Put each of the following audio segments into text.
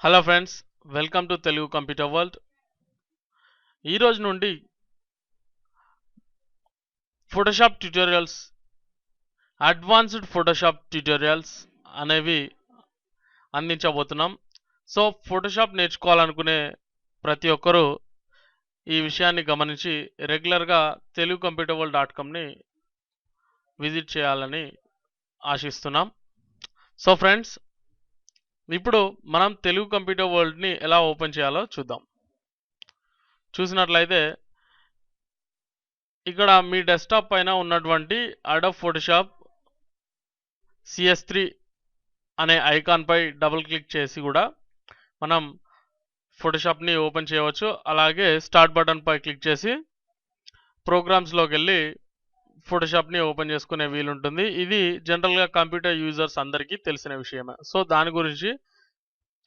Hello friends, welcome to Telugu computer world. ఈ రోజు నుండి Photoshop tutorials, advanced Photoshop tutorials అనేవి అందించబోతున్నాం. సో ఫోటోషాప్ నేర్చుకోవాలనుకునే ప్రతి ఒక్కరూ ఈ విషయాన్ని గమనించి రెగ్యులర్గా తెలుగు కంప్యూటర్ వరల్డ్ .comని విజిట్ చేయాలని ఆశిస్తున్నాం. సో ఫ్రెండ్స్, ఇప్పుడు మనం తెలుగు కంప్యూటర్ వరల్డ్ని ఎలా ఓపెన్ చేయాలో చూద్దాం. చూసినట్లయితే ఇక్కడ మీ డెస్క్టాప్ పైన ఉన్నటువంటి అడోబ్ ఫోటోషాప్ CS3 అనే ఐకాన్ పై డబుల్ క్లిక్ చేసి కూడా మనం ఫోటోషాప్ని ఓపెన్ చేయవచ్చు. అలాగే స్టార్ట్ బటన్ పై క్లిక్ చేసి ప్రోగ్రామ్స్లోకి వెళ్ళి ఫోటోషాప్ని ఓపెన్ చేసుకునే వీలుంటుంది. ఇది జనరల్గా కంప్యూటర్ యూజర్స్ అందరికీ తెలిసిన విషయమే. సో దాని గురించి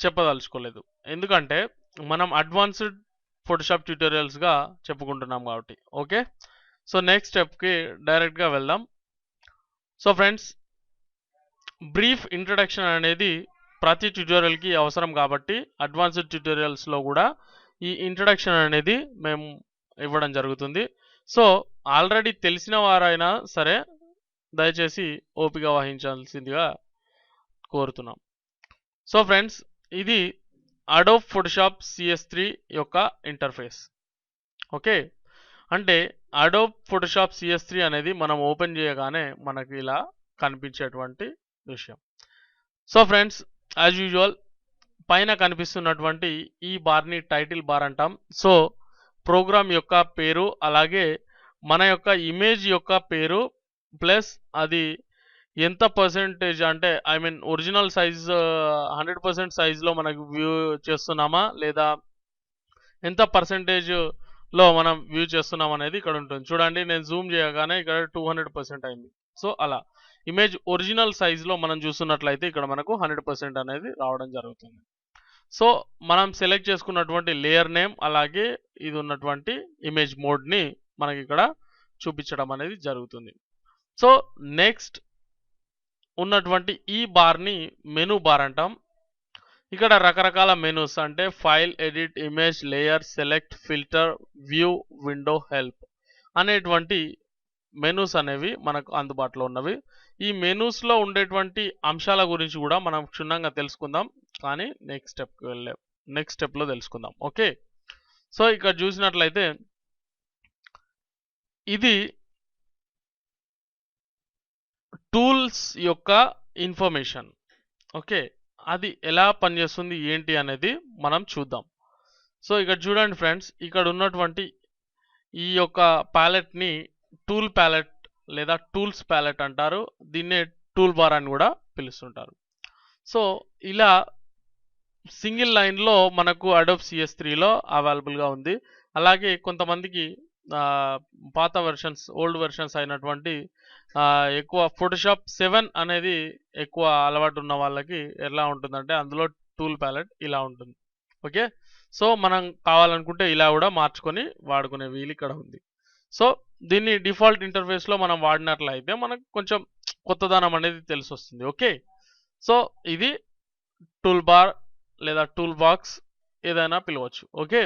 చెప్పదలుచుకోలేదు, ఎందుకంటే మనం అడ్వాన్స్డ్ ఫోటోషాప్ ట్యూటోరియల్స్గా చెప్పుకుంటున్నాం కాబట్టి. ఓకే, సో నెక్స్ట్ స్టెప్కి డైరెక్ట్గా వెళ్దాం. సో ఫ్రెండ్స్, బ్రీఫ్ ఇంట్రడక్షన్ అనేది ప్రతి ట్యూటోరియల్కి అవసరం కాబట్టి అడ్వాన్స్డ్ ట్యూటోరియల్స్లో కూడా ఈ ఇంట్రడక్షన్ అనేది మేము ఇవ్వడం జరుగుతుంది. సో ఆల్రెడీ తెలిసిన వారైనా సరే దయచేసి ఓపిక వహించాల్సిందిగా కోరుతున్నాం. సో ఫ్రెండ్స్, ఇది అడోబ్ ఫోటోషాప్ CS3 యొక్క ఇంటర్ఫేస్. ఓకే, అంటే అడోబ్ ఫోటోషాప్ CS3 అనేది మనం ఓపెన్ చేయగానే మనకి ఇలా కనిపించేటువంటి విషయం. సో ఫ్రెండ్స్, యాజ్ యూజువల్ పైన కనిపిస్తున్నటువంటి ఈ బార్ని టైటిల్ బార్ అంటాం. సో ప్రోగ్రామ్ యొక్క పేరు, అలాగే మన యొక్క ఇమేజ్ యొక్క పేరు, ప్లస్ అది ఎంత పర్సెంటేజ్ అంటే ఒరిజినల్ సైజ్ 100% సైజ్లో మనకు వ్యూ చేస్తున్నామా, లేదా ఎంత పర్సెంటేజ్లో మనం వ్యూ చేస్తున్నాం అనేది ఇక్కడ ఉంటుంది. చూడండి, నేను జూమ్ చేయగానే ఇక్కడ 200% అయింది. సో అలా ఇమేజ్ ఒరిజినల్ సైజ్లో మనం చూస్తున్నట్లయితే ఇక్కడ మనకు 100% అనేది రావడం జరుగుతుంది. సో మనం సెలెక్ట్ చేసుకున్నటువంటి లేయర్ నేమ్, అలాగే ఇది ఉన్నటువంటి ఇమేజ్ మోడ్ని మనకి ఇక్కడ చూపించడం అనేది జరుగుతుంది. సో నెక్స్ట్ ఉన్నటువంటి ఈ బార్ని మెనూ బార్ అంటాం. ఇక్కడ రకరకాల మెనూస్ అంటే file, edit, image, layer, select, filter, view, window, help అనేటువంటి మెనూస్ అనేవి మనకు అందుబాటులో ఉన్నవి. ఈ మెనూస్లో ఉండేటువంటి అంశాల గురించి కూడా మనం క్షుణ్ణంగా తెలుసుకుందాం, కానీ నెక్స్ట్ స్టెప్లో తెలుసుకుందాం. ఓకే, సో ఇక్కడ చూసినట్లయితే ఇది టూల్స్ యొక్క ఇన్ఫర్మేషన్. ఓకే, అది ఎలా పనిచేస్తుంది ఏంటి అనేది మనం చూద్దాం. సో ఇక్కడ చూడండి ఫ్రెండ్స్, ఇక్కడ ఉన్నటువంటి ఈ యొక్క ప్యాలెట్ని టూల్ ప్యాలెట్ లేదా టూల్స్ ప్యాలెట్ అంటారు. దీన్నే టూల్ బార్ అని కూడా పిలుస్తుంటారు. సో ఇలా సింగిల్ లైన్లో మనకు అడోబ్ CS3లో అవైలబుల్గా ఉంది. అలాగే కొంతమందికి పాత వెర్షన్స్, ఓల్డ్ వెర్షన్స్ అయినటువంటి ఎక్కువ ఫోటోషాప్ 7 అనేది ఎక్కువ అలవాటు ఉన్న వాళ్ళకి ఎలా ఉంటుందంటే అందులో టూల్ ప్యాలెట్ ఇలా ఉంటుంది. ఓకే, సో మనం కావాలనుకుంటే ఇలా కూడా మార్చుకొని వాడుకునే వీలు ఇక్కడ ఉంది. సో దీన్ని డిఫాల్ట్ ఇంటర్ఫేస్లో మనం వాడినట్లయితే మనకు కొంచెం కొత్తదనం అనేది తెలిసి వస్తుంది. ఓకే, సో ఇది టూల్ బార్ లేదా టూల్ బాక్స్ ఏదైనా పిలవచ్చు. ఓకే,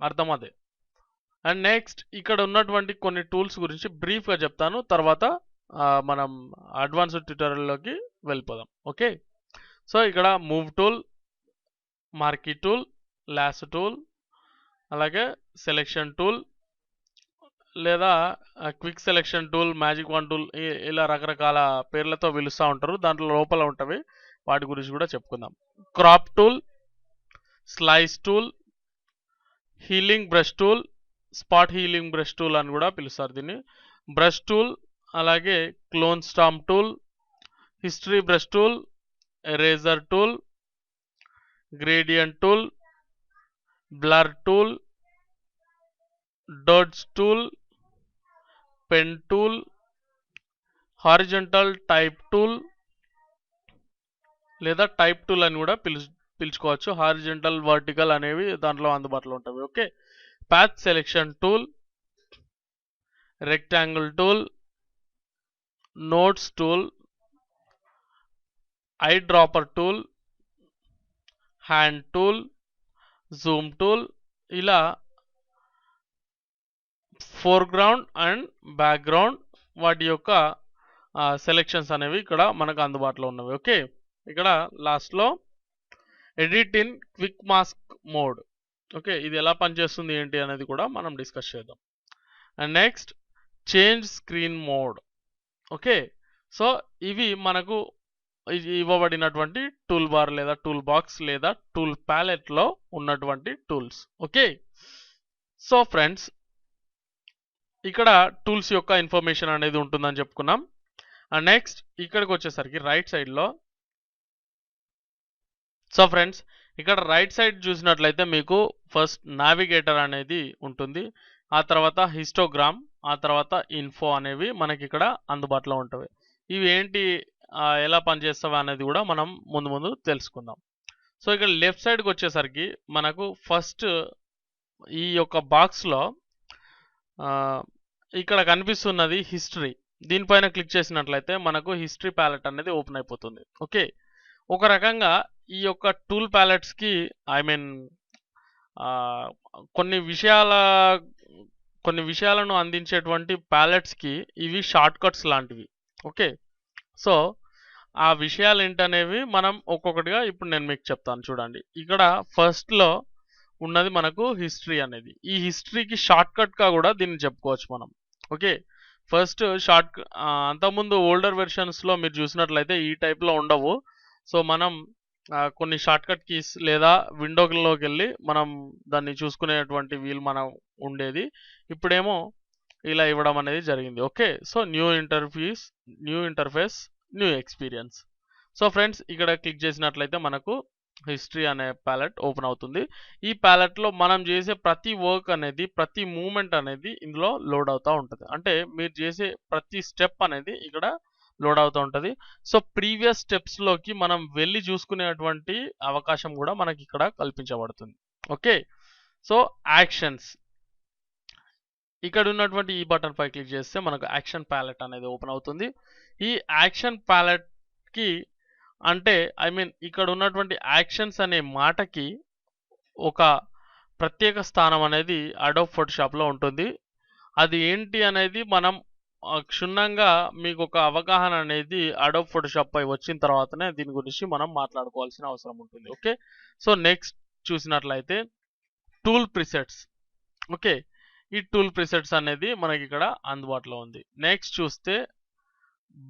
అర్థం అదే. అండ్ నెక్స్ట్ ఇక్కడ ఉన్నటువంటి కొన్ని టూల్స్ గురించి బ్రీఫ్గా చెప్తాను, తర్వాత మనం అడ్వాన్స్డ్ ట్యూటోరియల్లోకి వెళ్ళిపోదాం. ఓకే, సో ఇక్కడ move tool, marquee tool, lasso tool, అలాగే సెలెక్షన్ టూల్ లేదా quick selection tool, magic wand tool, ఇలా రకరకాల పేర్లతో పిలుస్తూ ఉంటారు. దాంట్లో లోపల ఉంటవి, వాటి గురించి కూడా చెప్పుకుందాం. Crop tool, slice tool, healing brush tool, spot healing brush tool అని కూడా పిలుస్తారు దీన్ని, బ్రష్ టూల్, అలాగే clone stamp tool, history brush tool, eraser tool, gradient tool, blur tool, Dodge tool, pen tool, horizontal type tool లేదా type tool అని కూడా పిలుచుకోవచ్చు. Horizontal, vertical అనేవి దాంట్లో అందుబాటులో ఉంటాయి. Okay, path selection tool, rectangle tool, notes tool, I dropper tool, hand tool, Zoom tool, ఇలా foreground and background వాటి యొక్క సెలెక్షన్స్ అనేవి ఇక్కడ మనకు అందుబాటులో ఉన్నవి. ఓకే, ఇక్కడ లాస్ట్లో edit in quick mask mode. Okay, ఇది ఎలా పనిచేస్తుంది ఏంటి అనేది కూడా మనం డిస్కస్ చేద్దాం. And next change screen mode. Okay, so ఇవి మనకు ఇవ్వబడినటువంటి టూల్ బార్ లేదా టూల్ బాక్స్ లేదా టూల్ ప్యాలెట్లో ఉన్నటువంటి టూల్స్. ఓకే, సో ఫ్రెండ్స్ ఇక్కడ టూల్స్ యొక్క ఇన్ఫర్మేషన్ అనేది ఉంటుందని చెప్పుకున్నాం. అండ్ నెక్స్ట్ ఇక్కడికి వచ్చేసరికి రైట్ సైడ్లో, సో ఫ్రెండ్స్ ఇక్కడ రైట్ సైడ్ చూసినట్లయితే మీకు ఫస్ట్ నావిగేటర్ అనేది ఉంటుంది, ఆ తర్వాత హిస్టోగ్రామ్, ఆ తర్వాత ఇన్ఫో అనేవి మనకి ఇక్కడ అందుబాటులో ఉంటాయి. ఇవి ఏంటి, ఎలా పనిచేస్తావా అనేది కూడా మనం ముందు ముందు తెలుసుకుందాం. సో ఇక్కడ లెఫ్ట్ సైడ్కి వచ్చేసరికి మనకు ఫస్ట్ ఈ యొక్క బాక్స్లో ఇక్కడ కనిపిస్తున్నది హిస్టరీ. దీనిపైన క్లిక్ చేసినట్లయితే మనకు హిస్టరీ ప్యాలెట్ అనేది ఓపెన్ అయిపోతుంది. ఓకే, ఒక రకంగా ఈ యొక్క టూల్ ప్యాలెట్స్కి కొన్ని విషయాలను అందించేటువంటి ప్యాలెట్స్కి ఇవి షార్ట్ కట్స్ లాంటివి. ఓకే, సో ఆ విషయాలు ఏంటనేవి మనం ఒక్కొక్కటిగా ఇప్పుడు నేను మీకు చెప్తాను. చూడండి, ఇక్కడ ఫస్ట్లో ఉన్నది మనకు హిస్టరీ అనేది. ఈ హిస్టరీకి షార్ట్ కట్గా కూడా దీన్ని చెప్పుకోవచ్చు మనం. ఓకే, ఫస్ట్ అంతకుముందు ఓల్డర్ వెర్షన్స్లో మీరు చూసినట్లయితే ఈ టైప్లో ఉండవు. సో మనం కొన్ని షార్ట్కట్ కీస్ లేదా విండోలోకి వెళ్ళి మనం దాన్ని చూసుకునేటువంటి వీలు మనం ఉండేది. ఇప్పుడేమో ఇలా ఇవ్వడం అనేది జరిగింది. Okay, so new interface new experience. So friends ఇక్కడ క్లిక్ చేసినట్లయితే మనకు హిస్టరీ అనే ప్యాలెట్ ఓపెన్ అవుతుంది. ఈ ప్యాలెట్లో మనం చేసే ప్రతి వర్క్ అనేది, ప్రతి మూమెంట్ అనేది ఇందులో లోడ్ అవుతూ ఉంటుంది. అంటే మీరు చేసే ప్రతి స్టెప్ అనేది ఇక్కడ లోడ్ అవుతూ ఉంటుంది. సో ప్రీవియస్ స్టెప్స్లోకి మనం వెళ్ళి చూసుకునేటువంటి అవకాశం కూడా మనకి ఇక్కడ కల్పించబడుతుంది. ఓకే, సో యాక్షన్స్, ఇక్కడ ఉన్నటువంటి ఈ బటన్ పై క్లిక్ చేస్తే మనకు యాక్షన్ ప్యాలెట్ అనేది ఓపెన్ అవుతుంది. ఈ యాక్షన్ ప్యాలెట్కి అంటే ఇక్కడ ఉన్నటువంటి యాక్షన్స్ అనే మాటకి ఒక ప్రత్యేక స్థానం అనేది అడోబ్ ఫోటోషాప్లో ఉంటుంది. అది ఏంటి అనేది మనం క్షుణ్ణంగా మీకు ఒక అవగాహన అనేది అడోబ్ ఫోటోషాప్ పై వచ్చిన తర్వాతనే దీని గురించి మనం మాట్లాడుకోవాల్సిన అవసరం ఉంటుంది. ఓకే, సో నెక్స్ట్ చూసినట్లయితే టూల్ ప్రిసెట్స్. ఓకే, ఈ టూల్ ప్రిసెట్స్ అనేది మనకి ఇక్కడ అందుబాటులో ఉంది. నెక్స్ట్ చూస్తే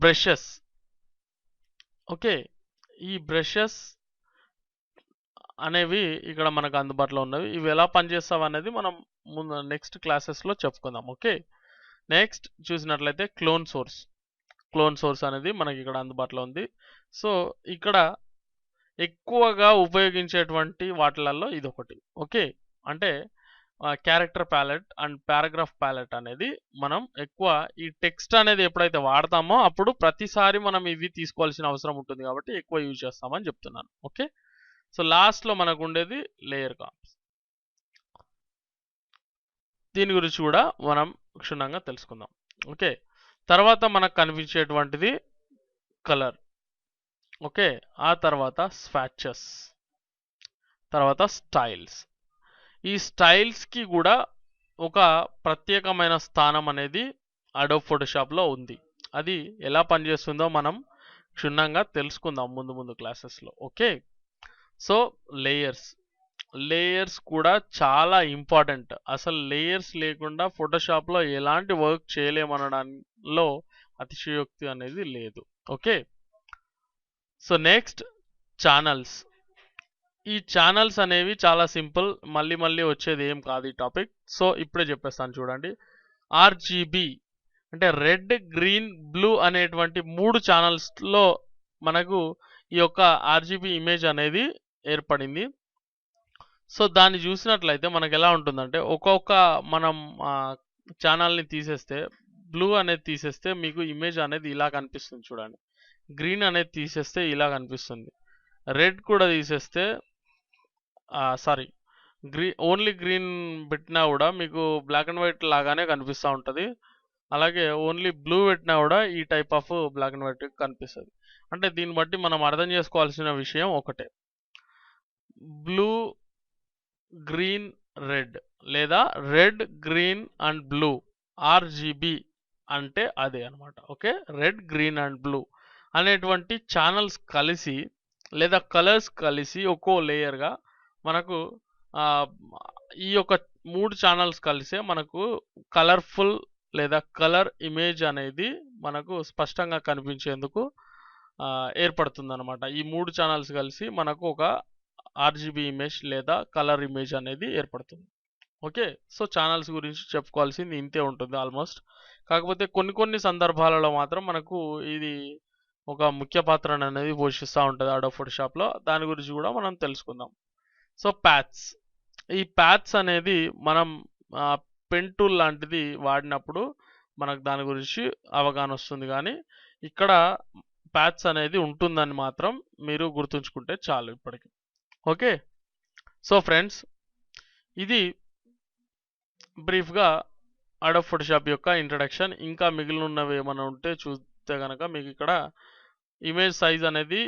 బ్రషెస్. ఓకే, ఈ బ్రషెస్ అనేవి ఇక్కడ మనకు అందుబాటులో ఉన్నవి. ఇవి ఎలా పనిచేస్తావు అనేది మనం ముందు నెక్స్ట్ క్లాసెస్లో చెప్పుకుందాం. ఓకే, నెక్స్ట్ చూసినట్లయితే క్లోన్ సోర్స్ అనేది మనకి ఇక్కడ అందుబాటులో ఉంది. సో ఇక్కడ ఎక్కువగా ఉపయోగించేటువంటి వాటిలలో ఇది ఒకటి. ఓకే, అంటే character palette and paragraph palette అనేది మనం ఎక్కువ ఈ టెక్స్ట్ అనేది ఎప్పుడైతే వాడతామో అప్పుడు ప్రతిసారి మనం ఇవి తీసుకోవాల్సిన అవసరం ఉంటుంది కాబట్టి ఎక్కువ యూజ్ చేస్తామని చెప్తున్నాను. ఓకే, సో లాస్ట్లో మనకు ఉండేది లేయర్ కాంప్స్. దీని గురించి కూడా మనం క్షుణ్ణంగా తెలుసుకుందాం. ఓకే, తర్వాత మనకు కనిపించేటువంటిది కలర్. ఓకే, ఆ తర్వాత స్వాచెస్, తర్వాత స్టైల్స్. ఈ స్టైల్స్కి కూడా ఒక ప్రత్యేకమైన స్థానం అనేది అడోబ్ ఫోటోషాప్లో ఉంది. అది ఎలా పనిచేస్తుందో మనం క్షుణ్ణంగా తెలుసుకుందాం ముందు క్లాసెస్లో. ఓకే, సో లేయర్స్ కూడా చాలా ఇంపార్టెంట్. అసలు లేయర్స్ లేకుండా ఫోటోషాప్లో ఎలాంటి వర్క్ చేయలేమనడంలో అతిశయోక్తి అనేది లేదు. Okay, so next channels. ఈ ఛానల్స్ అనేవి చాలా సింపుల్, మళ్ళీ వచ్చేది ఏం కాదు ఈ టాపిక్. సో ఇప్పుడే చెప్పేస్తాను చూడండి. ఆర్జీబీ అంటే రెడ్, గ్రీన్, బ్లూ అనేటువంటి 3 ఛానల్స్లో మనకు ఈ యొక్క ఆర్జీబీ ఇమేజ్ అనేది ఏర్పడింది. సో దాన్ని చూసినట్లయితే మనకు ఎలా ఉంటుందంటే ఒక్కొక్క మనం ఛానల్ని తీసేస్తే, బ్లూ అనేది తీసేస్తే మీకు ఇమేజ్ అనేది ఇలా కనిపిస్తుంది చూడండి. గ్రీన్ అనేది తీసేస్తే ఇలా కనిపిస్తుంది. రెడ్ కూడా తీసేస్తే ఓన్లీ గ్రీన్ పెట్టినా కూడా మీకు బ్లాక్ అండ్ వైట్ లాగానే కనిపిస్తూ ఉంటుంది. అలాగే ఓన్లీ బ్లూ పెట్టినా కూడా ఈ type of black and white కనిపిస్తుంది. అంటే దీన్ని బట్టి మనం అర్థం చేసుకోవాల్సిన విషయం ఒకటే, బ్లూ గ్రీన్ రెడ్ లేదా red green and blue RGB అంటే అదే అనమాట. Okay, red green and blue అనేటువంటి ఛానల్స్ కలిసి లేదా కలర్స్ కలిసి ఒక్కో లేయర్గా మనకు ఈ యొక్క 3 ఛానల్స్ కలిసే మనకు కలర్ఫుల్ లేదా కలర్ ఇమేజ్ అనేది మనకు స్పష్టంగా కనిపించేందుకు ఏర్పడుతుంది అనమాట. ఈ 3 ఛానల్స్ కలిసి మనకు ఒక ఆర్జీబీ ఇమేజ్ లేదా కలర్ ఇమేజ్ అనేది ఏర్పడుతుంది. ఓకే, సో ఛానల్స్ గురించి చెప్పుకోవాల్సింది ఇంతే ఉంటుంది ఆల్మోస్ట్. కాకపోతే కొన్ని సందర్భాలలో మాత్రం మనకు ఇది ఒక ముఖ్య పాత్ర అనేది పోషిస్తూ ఉంటుంది అడోబ్ ఫోటోషాప్లో. దాని గురించి కూడా మనం తెలుసుకుందాం. సో ప్యాథ్స్, ఈ ప్యాథ్స్ అనేది మనం పెన్ టూల్ లాంటిది వాడినప్పుడు మనకు దాని గురించి అవగాహన వస్తుంది, కానీ ఇక్కడ ప్యాథ్స్ అనేది ఉంటుందని మాత్రం మీరు గుర్తుంచుకుంటే చాలు ఇప్పటికి. ఓకే, సో ఫ్రెండ్స్, ఇది బ్రీఫ్గా అడోబ్ ఫోటోషాప్ యొక్క ఇంట్రడక్షన్. ఇంకా మిగిలినవి ఏమైనా ఉంటే చూస్తే కనుక మీకు ఇక్కడ ఇమేజ్ సైజ్ అనేది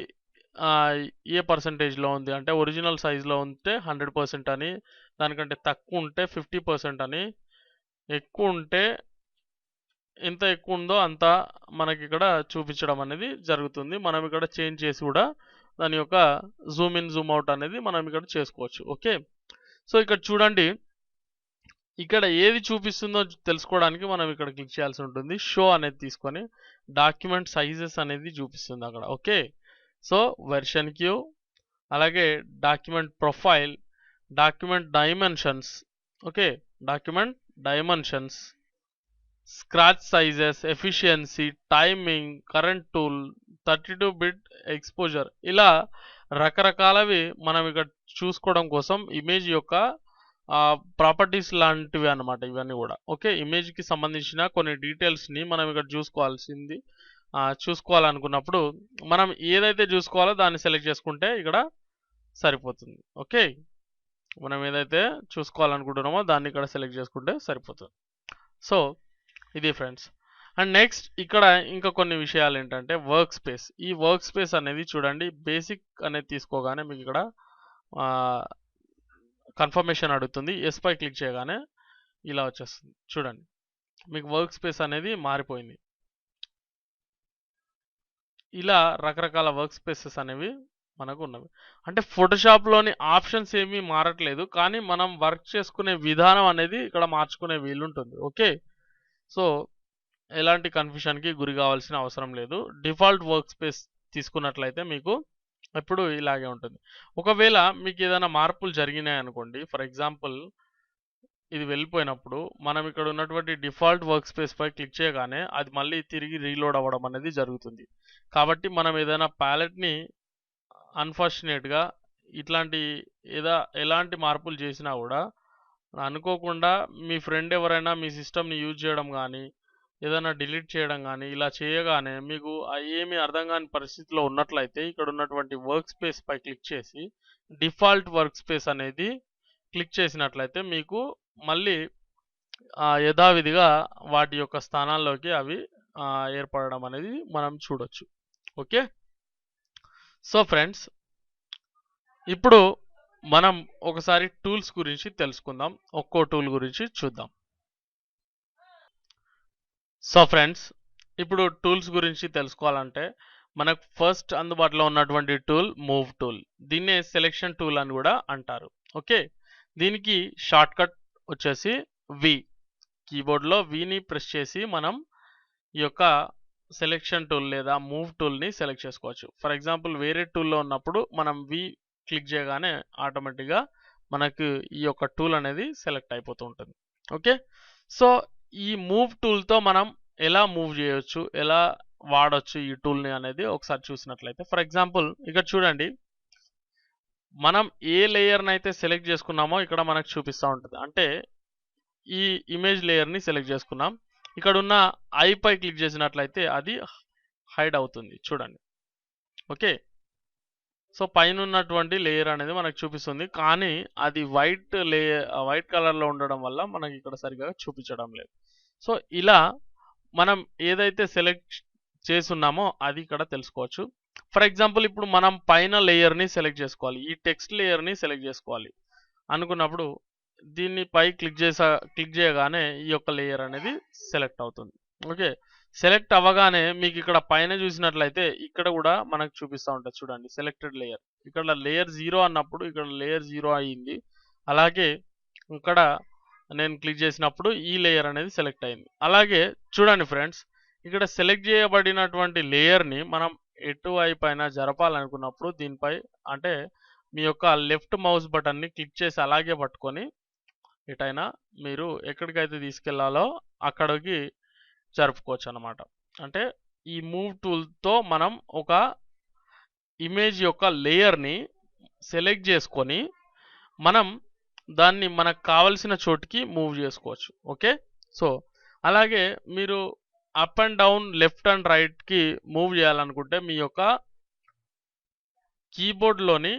ఏ పర్సంటేజ్లో ఉంది అంటే ఒరిజినల్ సైజ్లో ఉంటే 100% అని, దానికంటే తక్కువ ఉంటే 50% అని, ఎక్కువ ఉంటే ఎంత ఎక్కువ ఉందో అంత మనకి ఇక్కడ చూపించడం అనేది జరుగుతుంది. మనం ఇక్కడ చేంజ్ చేసి కూడా దాని యొక్క జూమ్ ఇన్ జూమ్ అవుట్ అనేది మనం ఇక్కడ చేసుకోవచ్చు. ఓకే, సో ఇక్కడ చూడండి, ఇక్కడ ఏది చూపిస్తుందో తెలుసుకోవడానికి మనం ఇక్కడ క్లిక్ చేయాల్సి ఉంటుంది. షో అనేది తీసుకొని డాక్యుమెంట్ సైజెస్ అనేది చూపిస్తుంది అక్కడ. ఓకే, సో వెర్షన్ క్యూ, అలాగే document profile, document dimensions, okay, document dimensions, scratch sizes, efficiency, timing, current tool, 32-బిట్ ఎక్స్పోజర్, ఇలా రకరకాలవి మనం ఇక్కడ చూసుకోవడం కోసం ఇమేజ్ యొక్క ప్రాపర్టీస్ లాంటివి అన్నమాట ఇవన్నీ కూడా. ఓకే, ఇమేజ్కి సంబంధించిన కొన్ని డీటెయిల్స్ని మనం ఇక్కడ చూసుకోవాలనుకున్నప్పుడు మనం ఏదైతే చూసుకోవాలో దాన్ని సెలెక్ట్ చేసుకుంటే ఇక్కడ సరిపోతుంది. ఓకే, మనం ఏదైతే చూసుకోవాలనుకుంటున్నామో దాన్ని ఇక్కడ సెలెక్ట్ చేసుకుంటే సరిపోతుంది. సో ఇది ఫ్రెండ్స్. అండ్ నెక్స్ట్ ఇక్కడ ఇంకా కొన్ని విషయాలు ఏంటంటే వర్క్ స్పేస్. ఈ వర్క్ స్పేస్ అనేది చూడండి, బేసిక్ అనేది తీసుకోగానే మీకు ఇక్కడ కన్ఫర్మేషన్ అడుగుతుంది. ఎస్ పై క్లిక్ చేయగానే ఇలా వచ్చేస్తుంది. చూడండి, మీకు వర్క్ స్పేస్ అనేది మారిపోయింది. ఇలా రకరకాల వర్క్ స్పేసెస్ అనేవి మనకు ఉన్నవి. అంటే ఫోటోషాప్లోని ఆప్షన్స్ ఏమీ మారట్లేదు, కానీ మనం వర్క్ చేసుకునే విధానం అనేది ఇక్కడ మార్చుకునే వీలుంటుంది. ఓకే, సో ఎలాంటి కన్ఫ్యూషన్కి గురి కావాల్సిన అవసరం లేదు. డిఫాల్ట్ వర్క్ స్పేస్ తీసుకున్నట్లయితే మీకు ఎప్పుడు ఇలాగే ఉంటుంది. ఒకవేళ మీకు ఏదైనా మార్పులు జరిగినాయి అనుకోండి, ఫర్ ఎగ్జాంపుల్ ఇది వెళ్ళిపోయినప్పుడు మనం ఇక్కడ ఉన్నటువంటి డిఫాల్ట్ వర్క్ స్పేస్ పై క్లిక్ చేయగానే అది మళ్ళీ తిరిగి రీలోడ్ అవ్వడం అనేది జరుగుతుంది. కాబట్టి మనం ఏదైనా ప్యాలెట్ని అన్ఫార్చునేట్గా ఇట్లాంటి ఎలాంటి మార్పులు చేసినా కూడా అనుకోకుండా మీ ఫ్రెండ్ ఎవరైనా మీ సిస్టమ్ని యూజ్ చేయడం కానీ ఏదైనా డిలీట్ చేయడం కానీ ఇలా చేయగానే మీకు ఏమీ అర్థం కాని పరిస్థితిలో ఉన్నట్లయితే ఇక్కడ ఉన్నటువంటి వర్క్ స్పేస్ పై క్లిక్ చేసి డిఫాల్ట్ వర్క్ స్పేస్ అనేది క్లిక్ చేసినట్లయితే మీకు మళ్ళీ యథావిధిగా వాటి యొక్క స్థానాల్లోకి అవి ఏర్పడడం అనేది మనం చూడొచ్చు. ఓకే, సో ఫ్రెండ్స్, ఇప్పుడు మనం ఒకసారి టూల్స్ గురించి తెలుసుకుందాం. ఒక్కో టూల్ గురించి చూద్దాం. సో ఫ్రెండ్స్, ఇప్పుడు టూల్స్ గురించి తెలుసుకోవాలంటే మనకు ఫస్ట్ అందుబాటులో ఉన్నటువంటి టూల్ మూవ్ టూల్. దీన్నే సెలెక్షన్ టూల్ అని కూడా అంటారు. ఓకే, దీనికి షార్ట్ కట్ వచ్చేసి వి. కీబోర్డ్లో విని ప్రెస్ చేసి మనం ఈ యొక్క సెలెక్షన్ టూల్ లేదా మూవ్ టూల్ని సెలెక్ట్ చేసుకోవచ్చు. ఫర్ ఎగ్జాంపుల్ వేరే టూల్లో ఉన్నప్పుడు మనం వి క్లిక్ చేయగానే ఆటోమేటిక్గా మనకు ఈ యొక్క టూల్ అనేది సెలెక్ట్ అయిపోతూ ఉంటుంది. ఓకే, సో ఈ మూవ్ టూల్తో మనం ఎలా మూవ్ చేయొచ్చు, ఎలా వాడచ్చు ఈ టూల్ని అనేది ఒకసారి చూసినట్లయితే, ఫర్ ఎగ్జాంపుల్ ఇక్కడ చూడండి, మనం ఏ లేయర్ని అయితే సెలెక్ట్ చేసుకున్నామో ఇక్కడ మనకు చూపిస్తూ ఉంటుంది. అంటే ఈ ఇమేజ్ లేయర్ని సెలెక్ట్ చేసుకున్నాం, ఇక్కడ ఉన్న ఐ పై క్లిక్ చేసినట్లయితే అది హైడ్ అవుతుంది. చూడండి. ఓకే, సో పైన ఉన్నటువంటి లేయర్ అనేది మనకు చూపిస్తుంది, కానీ అది వైట్ కలర్లో ఉండడం వల్ల మనకి ఇక్కడ సరిగా చూపించడం లేదు. సో ఇలా మనం ఏదైతే సెలెక్ట్ చేస్తున్నామో అది ఇక్కడ తెలుసుకోవచ్చు. ఫర్ ఎగ్జాంపుల్ ఇప్పుడు మనం పైన లేయర్ని సెలెక్ట్ చేసుకోవాలి, ఈ టెక్స్ట్ లేయర్ని సెలెక్ట్ చేసుకోవాలి అనుకున్నప్పుడు దీన్ని పై క్లిక్ చేయగానే ఈ యొక్క లేయర్ అనేది సెలెక్ట్ అవుతుంది. ఓకే, సెలెక్ట్ అవ్వగానే మీకు ఇక్కడ పైన చూసినట్లయితే ఇక్కడ కూడా మనకు చూపిస్తూ ఉంటుంది చూడండి, సెలెక్టెడ్ లేయర్. ఇక్కడ లేయర్ 0 అన్నప్పుడు ఇక్కడ లేయర్ 0 అయ్యింది. అలాగే ఇక్కడ నేను క్లిక్ చేసినప్పుడు ఈ లేయర్ అనేది సెలెక్ట్ అయింది. అలాగే చూడండి ఫ్రెండ్స్, ఇక్కడ సెలెక్ట్ చేయబడినటువంటి లేయర్ని మనం ఎటువైపు అయినా జరపాలనుకున్నప్పుడు దీనిపై అంటే మీ యొక్క లెఫ్ట్ మౌస్ బటన్ని క్లిక్ చేసి అలాగే పట్టుకొని ఎటైనా మీరు ఎక్కడికైతే తీసుకెళ్లాలో అక్కడికి జరుపుకోవచ్చు అన్నమాట. అంటే ఈ మూవ్ టూల్తో మనం ఒక ఇమేజ్ యొక్క లేయర్ని సెలెక్ట్ చేసుకొని మనం దాన్ని మనకు కావలసిన చోటుకి మూవ్ చేసుకోవచ్చు. ఓకే, సో అలాగే మీరు up and down left and రైట్కి మూవ్ చేయాలనుకుంటే మీ యొక్క కీబోర్డ్లోని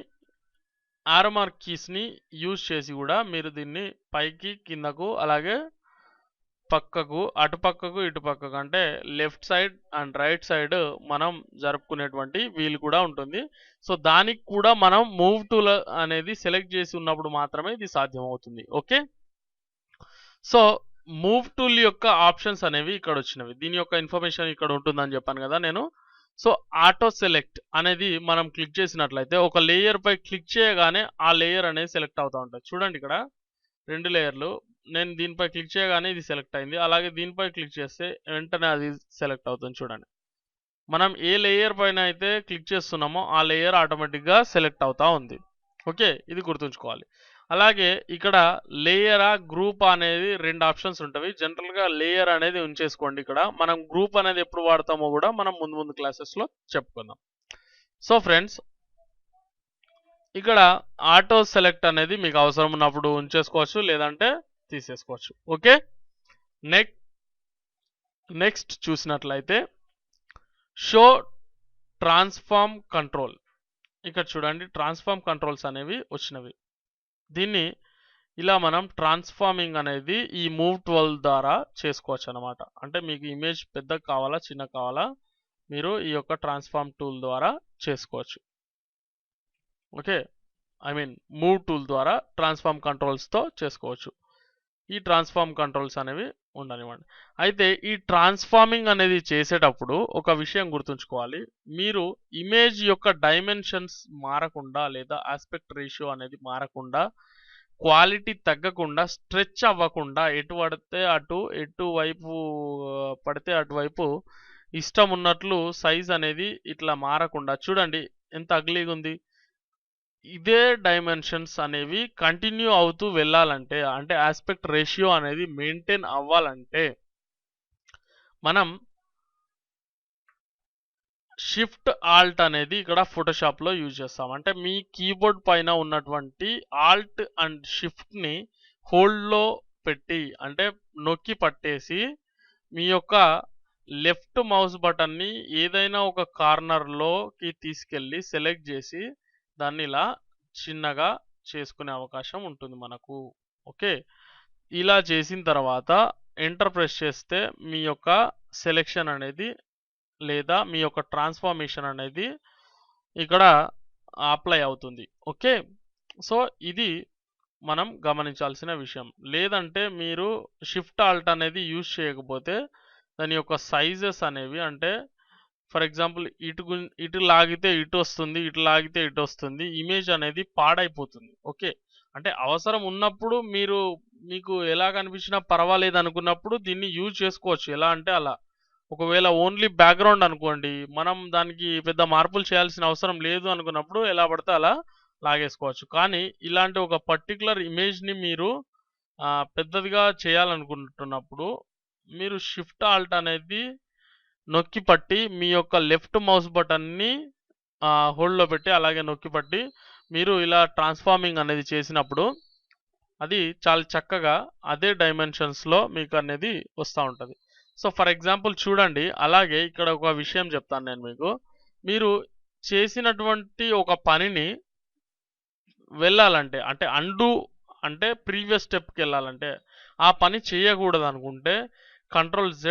ఆరో మార్క్ కీస్ని యూజ్ చేసి కూడా మీరు దీన్ని పైకి కిందకు అలాగే పక్కకు అటుపక్కకు ఇటుపక్కకు అంటే left side and right side మనం జరుపుకునేటువంటి వీలు కూడా ఉంటుంది. సో దానికి కూడా మనం మూవ్ టూల్ అనేది సెలెక్ట్ చేసి ఉన్నప్పుడు మాత్రమే ఇది సాధ్యం అవుతుంది. ఓకే, సో మూవ్ టూల్ యొక్క ఆప్షన్స్ అనేవి ఇక్కడ వచ్చినవి. దీని యొక్క ఇన్ఫర్మేషన్ ఇక్కడ ఉంటుందని చెప్పాను కదా నేను. సో ఆటో సెలెక్ట్ అనేది మనం క్లిక్ చేసినట్లయితే ఒక లేయర్ పై క్లిక్ చేయగానే ఆ లేయర్ అనేది సెలెక్ట్ అవుతూ ఉంటుంది. చూడండి ఇక్కడ 2 లేయర్లు, నేను దీనిపై క్లిక్ చేయగానే ఇది సెలెక్ట్ అయింది. అలాగే దీనిపై క్లిక్ చేస్తే వెంటనే అది సెలెక్ట్ అవుతుంది. చూడండి, మనం ఏ లేయర్ పైన అయితే క్లిక్ చేస్తున్నామో ఆ లేయర్ ఆటోమేటిక్గా సెలెక్ట్ అవుతా ఉంది. ఓకే, ఇది గుర్తుంచుకోవాలి. అలాగే ఇక్కడ లేయరా గ్రూప్ అనేది 2 ఆప్షన్స్ ఉంటాయి. జనరల్గా లేయర్ అనేది ఉంచేసుకోండి. ఇక్కడ మనం గ్రూప్ అనేది ఎప్పుడు వాడతామో కూడా మనం ముందు క్లాసెస్లో చెప్పుకుందాం. సో ఫ్రెండ్స్, ఇక్కడ ఆటో సెలెక్ట్ అనేది మీకు అవసరం ఉన్నప్పుడు ఉంచేసుకోవచ్చు, లేదంటే తీసేసుకోవచ్చు. ఓకే, నెక్స్ట్ చూసినట్లయితే షో ట్రాన్స్ఫార్మ్ కంట్రోల్. ఇక్కడ చూడండి, ట్రాన్స్ఫార్మ్ కంట్రోల్స్ అనేవి వచ్చినవి. దీన్ని ఇలా మనం ట్రాన్స్ఫార్మింగ్ అనేది ఈ మూవ్ టూల్ ద్వారా చేసుకోవచ్చు అనమాట. అంటే మీకు ఇమేజ్ పెద్దగా కావాలా చిన్న కావాలా మీరు ఈ యొక్క ట్రాన్స్ఫార్మ్ టూల్ ద్వారా చేసుకోవచ్చు. Okay, I mean move tool ద్వారా ట్రాన్స్ఫార్మ్ కంట్రోల్స్తో చేసుకోవచ్చు. ఈ ట్రాన్స్ఫార్మ్ కంట్రోల్స్ అనేవి ఉండనివ్వండి. అయితే ఈ ట్రాన్స్ఫార్మింగ్ అనేది చేసేటప్పుడు ఒక విషయం గుర్తుంచుకోవాలి. మీరు ఇమేజ్ యొక్క డైమెన్షన్స్ మారకుండా లేదా ఆస్పెక్ట్ రేషియో అనేది మారకుండా, క్వాలిటీ తగ్గకుండా, స్ట్రెచ్ అవ్వకుండా ఎటువైపు పడితే అటువైపు ఇష్టం ఉన్నట్లు సైజ్ అనేది ఇట్లా మారకుండా, చూడండి ఎంత అగ్లీగా ఉంది. ఇదే డైమెన్షన్స్ అనేవి కంటిన్యూ అవుతూ వెళ్ళాలంటే, అంటే ఆస్పెక్ట్ రేషియో అనేది మెయింటైన్ అవ్వాలంటే మనం షిఫ్ట్ ఆల్ట్ అనేది ఇక్కడ ఫోటోషాప్లో యూజ్ చేస్తాం. అంటే మీ కీబోర్డ్ పైన ఉన్నటువంటి ఆల్ట్ అండ్ షిఫ్ట్ని హోల్డ్లో పెట్టి అంటే నొక్కి పట్టేసి మీ యొక్క లెఫ్ట్ మౌస్ బటన్ని ఏదైనా ఒక కార్నర్లోకి తీసుకెళ్ళి సెలెక్ట్ చేసి దాన్ని ఇలా చిన్నగా చేసుకునే అవకాశం ఉంటుంది మనకు. ఓకే, ఇలా చేసిన తర్వాత ఎంటర్ ప్రెస్ చేస్తే మీ యొక్క సెలెక్షన్ అనేది లేదా మీ యొక్క ట్రాన్స్ఫార్మేషన్ అనేది ఇక్కడ అప్లై అవుతుంది. ఓకే, సో ఇది మనం గమనించాల్సిన విషయం. లేదంటే మీరు షిఫ్ట్ ఆల్ట్ అనేది యూజ్ చేయకపోతే దాని యొక్క సైజెస్ అనేవి అంటే ఫర్ ఎగ్జాంపుల్ ఇటు లాగితే ఇటు వస్తుంది, ఇటు లాగితే ఇటు వస్తుంది, ఇమేజ్ అనేది పాడైపోతుంది. ఓకే, అంటే అవసరం ఉన్నప్పుడు మీకు ఎలా కనిపించినా పర్వాలేదు అనుకున్నప్పుడు దీన్ని యూజ్ చేసుకోవచ్చు. ఎలా అంటే అలా. ఒకవేళ ఓన్లీ బ్యాక్గ్రౌండ్ అనుకోండి, మనం దానికి పెద్ద మార్పులు చేయాల్సిన అవసరం లేదు అనుకున్నప్పుడు ఎలా పడితే అలా లాగేసుకోవచ్చు. కానీ ఇలాంటి ఒక పర్టికులర్ ఇమేజ్ని మీరు పెద్దదిగా చేయాలనుకుంటున్నప్పుడు మీరు షిఫ్ట్ ఆల్ట్ అనేది నొక్కి పట్టి మీ యొక్క లెఫ్ట్ మౌస్ బటన్ని హోల్డ్లో పెట్టి అలాగే నొక్కి పట్టి మీరు ఇలా ట్రాన్స్ఫార్మింగ్ అనేది చేసినప్పుడు అది చాలా చక్కగా అదే డైమెన్షన్స్లో మీకు అనేది వస్తూ ఉంటుంది. సో ఫర్ ఎగ్జాంపుల్ చూడండి, అలాగే ఇక్కడ ఒక విషయం చెప్తాను నేను మీకు. మీరు చేసినటువంటి ఒక పనిని వెళ్ళాలంటే అంటే అండు అంటే ప్రీవియస్ స్టెప్కి వెళ్ళాలంటే ఆ పని చేయకూడదు అనుకుంటే Ctrl Z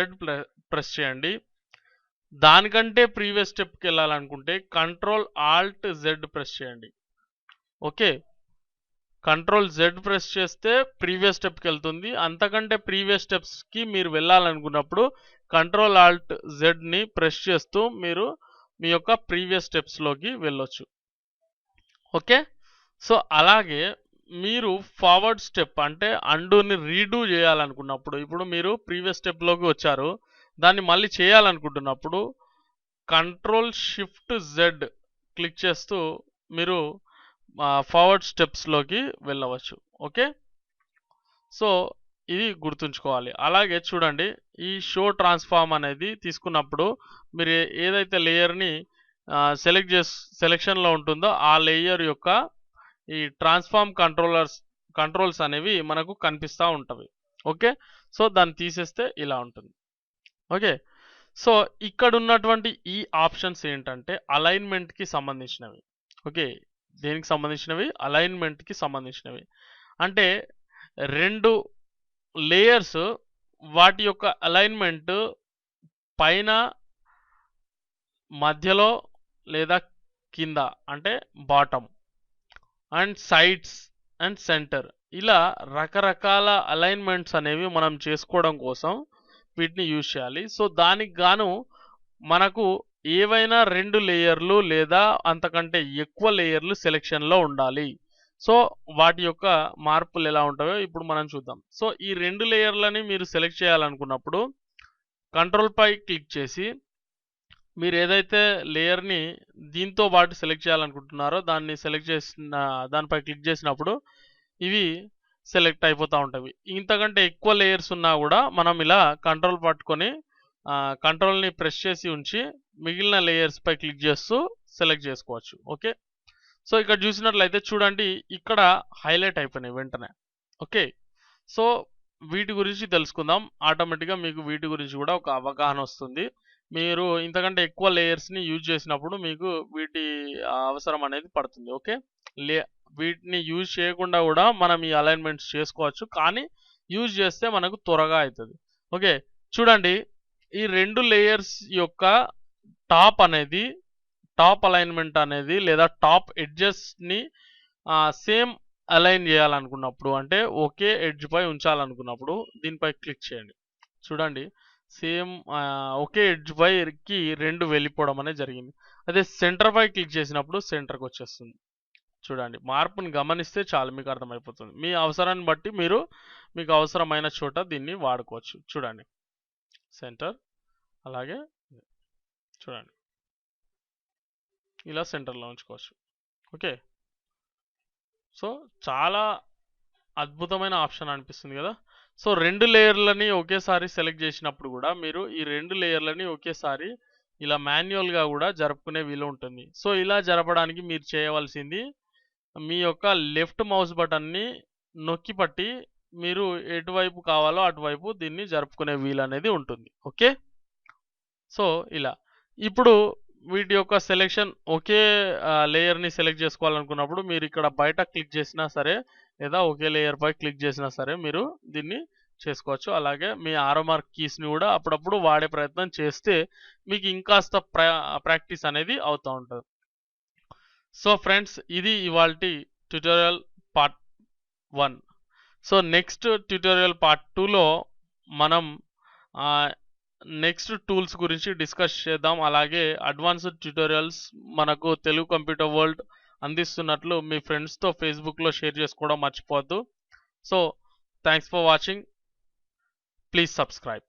ప్రెస్ చేయండి. దానికంటే ప్రీవియస్ స్టెప్కి వెళ్ళాలనుకుంటే కంట్రోల్ ఆల్ట్ జెడ్ ప్రెస్ చేయండి. ఓకే, కంట్రోల్ జెడ్ ప్రెస్ చేస్తే ప్రీవియస్ స్టెప్కి వెళ్తుంది. అంతకంటే ప్రీవియస్ స్టెప్స్కి మీరు వెళ్ళాలనుకున్నప్పుడు కంట్రోల్ ఆల్ట్ జెడ్ని ప్రెస్ చేస్తూ మీరు మీ యొక్క ప్రీవియస్ స్టెప్స్లోకి వెళ్ళొచ్చు. ఓకే, సో అలాగే మీరు ఫార్వర్డ్ స్టెప్ అంటే అండూని రీడూ చేయాలనుకున్నప్పుడు, ఇప్పుడు మీరు ప్రీవియస్ స్టెప్లోకి వచ్చారు, దాన్ని మళ్ళీ చేయాలనుకుంటున్నప్పుడు కంట్రోల్ షిఫ్ట్ జెడ్ క్లిక్ చేస్తూ మీరు ఫార్వర్డ్ స్టెప్స్లోకి వెళ్ళవచ్చు. ఓకే, సో ఇది గుర్తుంచుకోవాలి. అలాగే చూడండి, ఈ షో ట్రాన్స్ఫార్మ్ అనేది తీసుకున్నప్పుడు మీరు ఏదైతే లేయర్ని సెలెక్షన్లో ఉంటుందో ఆ లేయర్ యొక్క ఈ ట్రాన్స్ఫార్మ్ కంట్రోల్స్ అనేవి మనకు కనిపిస్తూ ఉంటవి. ఓకే, సో దాన్ని తీసేస్తే ఇలా ఉంటుంది. ఓకే, సో ఇక్కడ ఉన్నటువంటి ఈ ఆప్షన్స్ ఏంటంటే అలైన్మెంట్కి సంబంధించినవి. ఓకే, దేనికి సంబంధించినవి? అలైన్మెంట్కి సంబంధించినవి. అంటే రెండు లేయర్స్ వాటి యొక్క అలైన్మెంట్ పైన, మధ్యలో లేదా కింద అంటే bottom, and sides and centre, ఇలా రకరకాల అలైన్మెంట్స్ అనేవి మనం చేసుకోవడం కోసం వీటిని యూజ్ చేయాలి. సో దానికి గాను మనకు ఏవైనా 2 లేయర్లు లేదా అంతకంటే ఎక్కువ లేయర్లు సెలెక్షన్లో ఉండాలి. సో వాటి యొక్క మార్పులు ఎలా ఉంటాయో ఇప్పుడు మనం చూద్దాం. సో ఈ 2 లేయర్లని మీరు సెలెక్ట్ చేయాలనుకున్నప్పుడు కంట్రోల్ పై క్లిక్ చేసి మీరు ఏదైతే లేయర్ని దీంతో పాటు సెలెక్ట్ చేయాలనుకుంటున్నారో దాన్ని సెలెక్ట్ చేసిన దానిపై క్లిక్ చేసినప్పుడు ఇవి సెలెక్ట్ అయిపోతూ ఉంటాయి. ఇంతకంటే ఎక్కువ లేయర్స్ ఉన్నా కూడా మనం ఇలా కంట్రోల్ పట్టుకొని కంట్రోల్ని ప్రెస్ చేసి ఉంచి మిగిలిన లేయర్స్ పై క్లిక్ చేస్తూ సెలెక్ట్ చేసుకోవచ్చు. ఓకే, సో ఇక్కడ చూసినట్లయితే చూడండి, ఇక్కడ హైలైట్ అయిపోయినాయి వెంటనే. ఓకే, సో వీటి గురించి తెలుసుకుందాం. ఆటోమేటిక్గా మీకు వీటి గురించి కూడా ఒక అవగాహన వస్తుంది. మీరు ఇంతకంటే ఎక్కువ లేయర్స్ని యూజ్ చేసినప్పుడు మీకు వీటి అవసరం అనేది పడుతుంది. ఓకే, వీటిని యూజ్ చేయకుండా కూడా మనం ఈ అలైన్మెంట్స్ చేసుకోవచ్చు, కానీ యూజ్ చేస్తే మనకు త్వరగా అవుతుంది. ఓకే, చూడండి, ఈ 2 లేయర్స్ యొక్క టాప్ అలైన్మెంట్ అనేది లేదా టాప్ ఎడ్జెస్ని సేమ్ అలైన్ చేయాలనుకున్నప్పుడు, అంటే ఒకే ఎడ్జ్ పై ఉంచాలనుకున్నప్పుడు దీనిపై క్లిక్ చేయండి. చూడండి, సేమ్ ఒకే ఎడ్జ్ పైకి 2 వెళ్ళిపోవడం అనేది జరిగింది. అదే సెంటర్ పై క్లిక్ చేసినప్పుడు సెంటర్కి వచ్చేస్తుంది. చూడండి, మార్పుని గమనిస్తే చాలు మీకు అర్థమైపోతుంది. మీ అవసరాన్ని బట్టి మీరు మీకు అవసరమైన చోట దీన్ని వాడుకోవచ్చు. చూడండి, సెంటర్, అలాగే చూడండి ఇలా సెంటర్లో ఉంచుకోవచ్చు. ఓకే, సో చాలా అద్భుతమైన ఆప్షన్ అనిపిస్తుంది కదా. సో 2 లేయర్లని ఒకేసారి సెలెక్ట్ చేసినప్పుడు కూడా మీరు ఈ 2 లేయర్లని ఒకేసారి ఇలా మాన్యువల్గా కూడా జరుపుకునే వీలు ఉంటుంది. సో ఇలా జరపడానికి మీరు చేయవలసింది మీ యొక్క లెఫ్ట్ మౌస్ బటన్ని నొక్కి పట్టి మీరు ఎటువైపు కావాలో అటువైపు దీన్ని జరుపుకునే వీలు అనేది ఉంటుంది. ఓకే, సో ఇలా ఇప్పుడు వీటి యొక్క సెలెక్షన్ ఒకే లేయర్ని సెలెక్ట్ చేసుకోవాలనుకున్నప్పుడు మీరు ఇక్కడ బయట క్లిక్ చేసినా సరే లేదా ఒకే లేయర్ పై క్లిక్ చేసినా సరే మీరు దీన్ని చేసుకోవచ్చు. అలాగే మీ ఆరో మార్క్ కీస్ని కూడా అప్పుడప్పుడు వాడే ప్రయత్నం చేస్తే మీకు ఇంకాస్త ప్రాక్టీస్ అనేది అవుతూ ఉంటుంది. సో ఫ్రెండ్స్, ఇది ఇవాల్టి tutorial part 1. So next tutorial part 2లో మనం నెక్స్ట్ టూల్స్ గురించి డిస్కస్ చేద్దాం. అలాగే అడ్వాన్స్డ్ ట్యుటోరియల్స్ మనకు తెలుగు కంప్యూటర్ వరల్డ్ అందిస్తున్నట్లు మీ ఫ్రెండ్స్తో ఫేస్బుక్లో షేర్ చేసుకోవడం మర్చిపోవద్దు. So thanks for watching. Please subscribe.